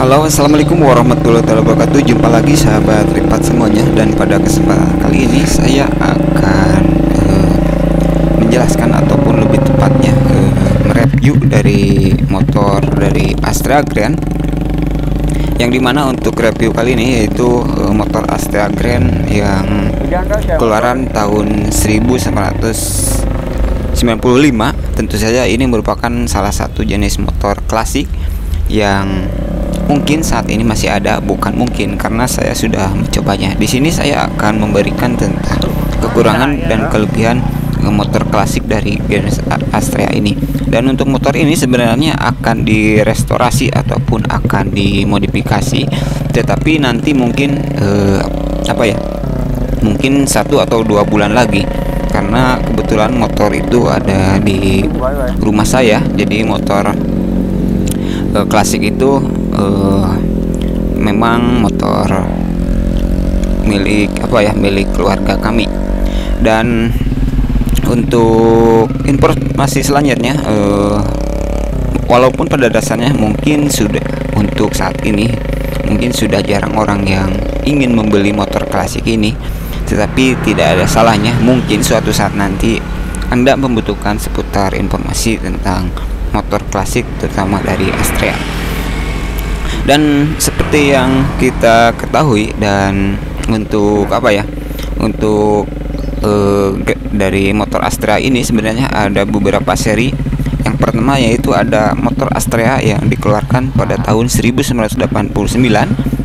Halo, assalamualaikum warahmatullahi wabarakatuh. Jumpa lagi sahabat Ripat semuanya, dan pada kesempatan kali ini saya akan menjelaskan ataupun lebih tepatnya mereview dari motor dari Astrea Grand, yang dimana untuk review kali ini yaitu motor Astrea Grand yang keluaran tahun 1995. Tentu saja ini merupakan salah satu jenis motor klasik yang mungkin saat ini masih ada, bukan mungkin karena saya sudah mencobanya. Di sini saya akan memberikan tentang kekurangan dan kelebihan motor klasik dari jenis Astrea ini. Dan untuk motor ini sebenarnya akan direstorasi ataupun akan dimodifikasi, tetapi nanti mungkin mungkin 1 atau 2 bulan lagi, karena kebetulan motor itu ada di rumah saya. Jadi motor klasik itu memang motor milik milik keluarga kami. Dan untuk informasi selanjutnya, walaupun pada dasarnya mungkin sudah untuk saat ini mungkin sudah jarang orang yang ingin membeli motor klasik ini, tetapi tidak ada salahnya mungkin suatu saat nanti Anda membutuhkan seputar informasi tentang motor klasik terutama dari Astrea. Dan seperti yang kita ketahui, dan untuk dari motor Astrea ini sebenarnya ada beberapa seri. Yang pertama yaitu ada motor Astrea yang dikeluarkan pada tahun 1989.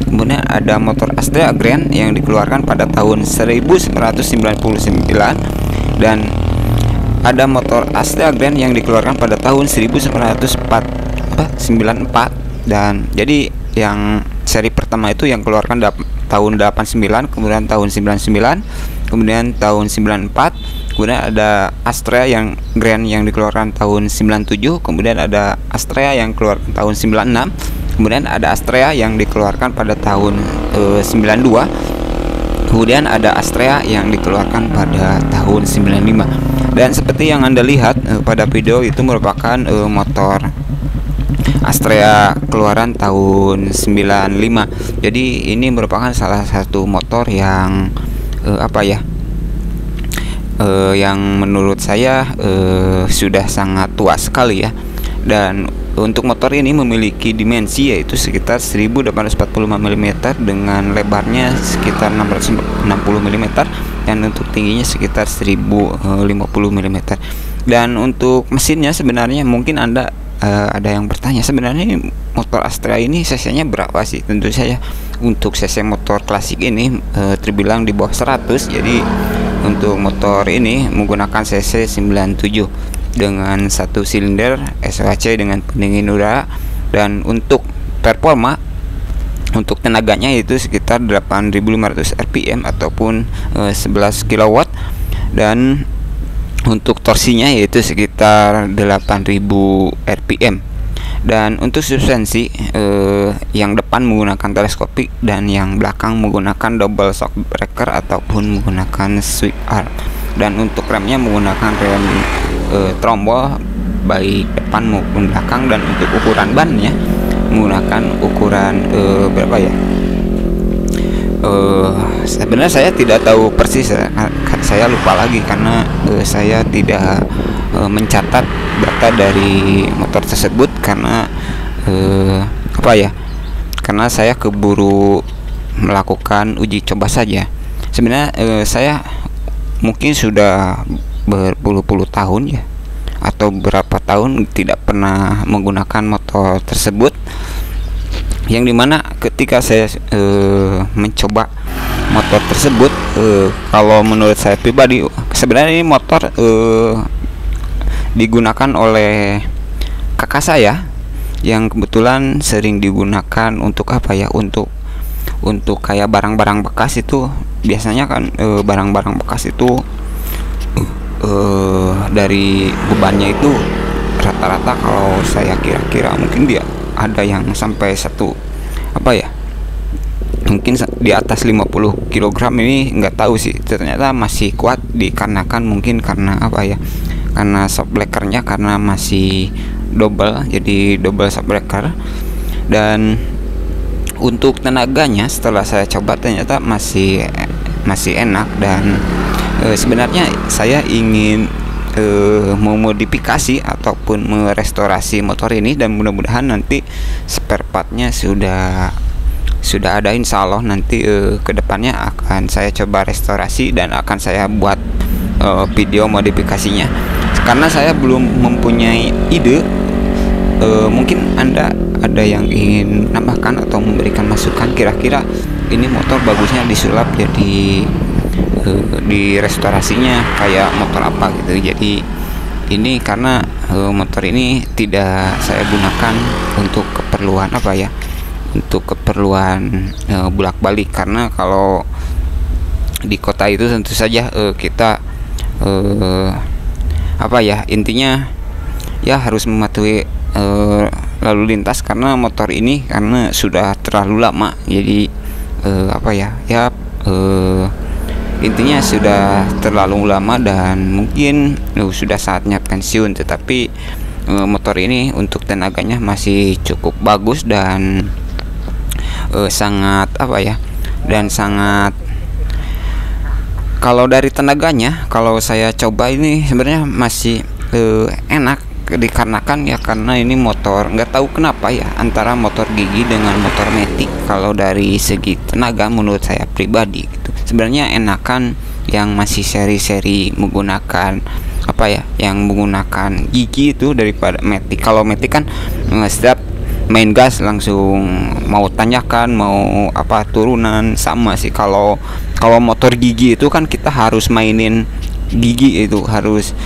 Kemudian ada motor Astrea Grand yang dikeluarkan pada tahun 1999, dan ada motor Astrea Grand yang dikeluarkan pada tahun 1994. Dan jadi yang seri pertama itu yang keluarkan tahun 89, kemudian tahun 99, kemudian tahun 94, kemudian ada Astrea yang Grand yang dikeluarkan tahun 97, kemudian ada Astrea yang keluarkan tahun 96, kemudian ada Astrea yang dikeluarkan pada tahun 92, kemudian ada Astrea yang dikeluarkan pada tahun 95. Dan seperti yang Anda lihat pada video itu merupakan motor Astrea keluaran tahun 95. Jadi ini merupakan salah satu motor yang yang menurut saya sudah sangat tua sekali ya. Dan untuk motor ini memiliki dimensi yaitu sekitar 1845 mm dengan lebarnya sekitar 660 mm, dan untuk tingginya sekitar 1050 mm. Dan untuk mesinnya sebenarnya mungkin Anda ada yang bertanya, sebenarnya motor Astrea ini cc-nya berapa sih? Tentu saja untuk cc motor klasik ini terbilang di bawah 100. Jadi untuk motor ini menggunakan cc 97 dengan 1 silinder SOHC dengan pendingin udara. Dan untuk performa, untuk tenaganya itu sekitar 8500 rpm ataupun 11 kW, dan untuk torsinya yaitu sekitar 8000 rpm. Dan untuk suspensi, yang depan menggunakan teleskopik dan yang belakang menggunakan double shock breaker ataupun menggunakan sweep arm. Dan untuk remnya menggunakan rem trombol baik depan maupun belakang. Dan untuk ukuran bannya menggunakan ukuran sebenarnya saya tidak tahu persis, saya lupa lagi karena saya tidak mencatat data dari motor tersebut karena karena saya keburu melakukan uji coba saja. Sebenarnya saya mungkin sudah berpuluh-puluh tahun ya, atau berapa tahun tidak pernah menggunakan motor tersebut, yang dimana ketika saya mencoba motor tersebut, kalau menurut saya pribadi sebenarnya ini motor digunakan oleh kakak saya yang kebetulan sering digunakan untuk untuk kayak barang-barang bekas. Itu biasanya kan barang-barang bekas itu dari bebannya itu rata-rata kalau saya kira-kira mungkin dia ada yang sampai mungkin di atas 50 kg. Ini nggak tahu sih, ternyata masih kuat dikarenakan mungkin karena karena shock breakernya karena masih double, jadi double shock breaker. Dan untuk tenaganya setelah saya coba ternyata masih enak. Dan sebenarnya saya ingin memodifikasi ataupun merestorasi motor ini, dan mudah-mudahan nanti spare partnya sudah ada, insya Allah nanti kedepannya akan saya coba restorasi dan akan saya buat video modifikasinya, karena saya belum mempunyai ide. Mungkin Anda ada yang ingin nambahkan atau memberikan masukan, kira-kira ini motor bagusnya disulap jadi di restorasinya kayak motor apa gitu. Jadi ini karena motor ini tidak saya gunakan untuk keperluan untuk keperluan bolak-balik, karena kalau di kota itu tentu saja kita intinya ya harus mematuhi lalu lintas, karena motor ini karena sudah terlalu lama. Jadi intinya sudah terlalu lama dan mungkin sudah saatnya pensiun. Tetapi motor ini untuk tenaganya masih cukup bagus dan sangat kalau dari tenaganya, kalau saya coba ini sebenarnya masih enak, dikarenakan karena ini motor, nggak tahu kenapa antara motor gigi dengan motor matic. Kalau dari segi tenaga menurut saya pribadi gitu, sebenarnya enakan yang masih seri-seri menggunakan yang menggunakan gigi itu daripada matic. Kalau matic kan setiap main gas langsung mau tanjakan, mau turunan sama sih. Kalau motor gigi itu kan kita harus mainin gigi, itu harus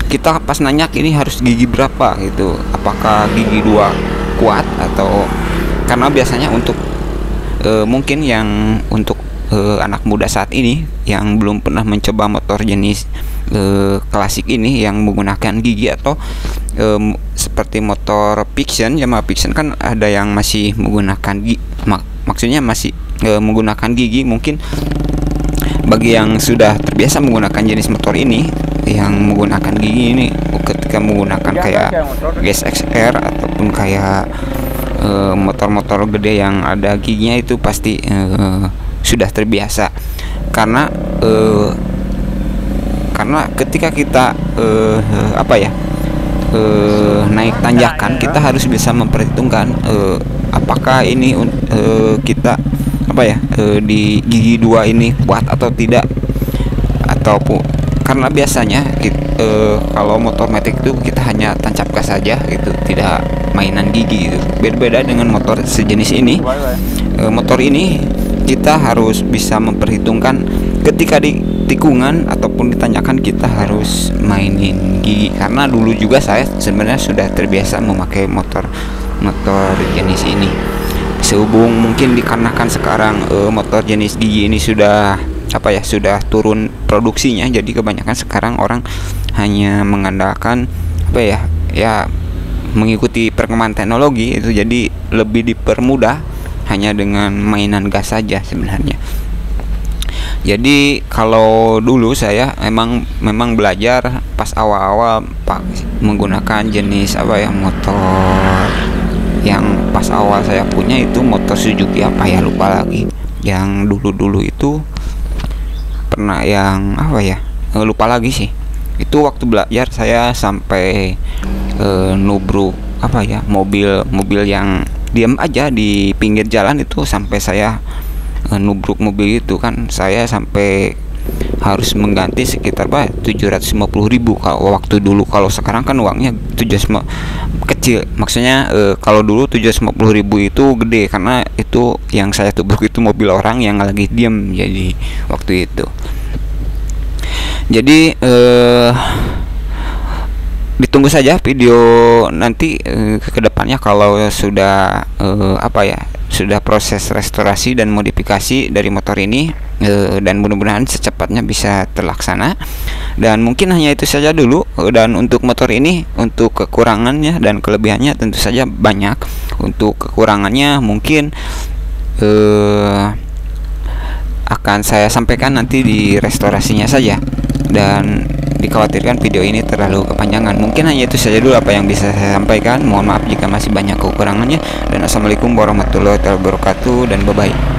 kita pas nanya ini harus gigi berapa gitu, apakah gigi 2 kuat atau, karena biasanya untuk mungkin yang untuk anak muda saat ini yang belum pernah mencoba motor jenis klasik ini yang menggunakan gigi atau seperti motor fiction, Yamaha fiction kan ada yang masih menggunakan gigi, maksudnya masih menggunakan gigi. Mungkin bagi yang sudah terbiasa menggunakan jenis motor ini yang menggunakan gigi ini, ketika menggunakan kayak GSX-R ataupun kayak motor-motor gede yang ada giginya itu pasti sudah terbiasa, karena ketika kita naik tanjakan, kita harus bisa memperhitungkan apakah ini kita di gigi 2 ini kuat atau tidak, ataupun karena biasanya kalau motor matic itu kita hanya tancap gas saja gitu, tidak mainan gigi gitu. Berbeda dengan motor sejenis ini. Motor ini kita harus bisa memperhitungkan ketika di tikungan ataupun ditanyakan, kita harus mainin gigi. Karena dulu juga saya sebenarnya sudah terbiasa memakai motor jenis ini. Sehubung mungkin dikarenakan sekarang motor jenis gigi ini sudah sudah turun produksinya, jadi kebanyakan sekarang orang hanya mengandalkan mengikuti perkembangan teknologi itu, jadi lebih dipermudah hanya dengan mainan gas saja sebenarnya. Jadi kalau dulu saya memang belajar pas awal-awal menggunakan jenis motor yang pas awal saya punya itu motor Suzuki lupa lagi, yang dulu itu pernah yang lupa lagi sih. Itu waktu belajar saya sampai nubruk mobil yang diam aja di pinggir jalan itu, sampai saya nubruk mobil itu kan, saya sampai harus mengganti sekitar 750.000 kalau waktu dulu. Kalau sekarang kan uangnya kecil, maksudnya kalau dulu 750.000 itu gede, karena itu yang saya tubruk itu mobil orang yang lagi diam, jadi waktu itu. Jadi ditunggu saja video nanti kedepannya kalau sudah sudah proses restorasi dan modifikasi dari motor ini, dan mudah-mudahan secepatnya bisa terlaksana. Dan mungkin hanya itu saja dulu. Dan untuk motor ini, untuk kekurangannya dan kelebihannya tentu saja banyak. Untuk kekurangannya mungkin akan saya sampaikan nanti di restorasinya saja. Dan dikhawatirkan video ini terlalu kepanjangan. Mungkin hanya itu saja dulu apa yang bisa saya sampaikan. Mohon maaf jika masih banyak kekurangannya, dan assalamualaikum warahmatullahi wabarakatuh, dan bye bye.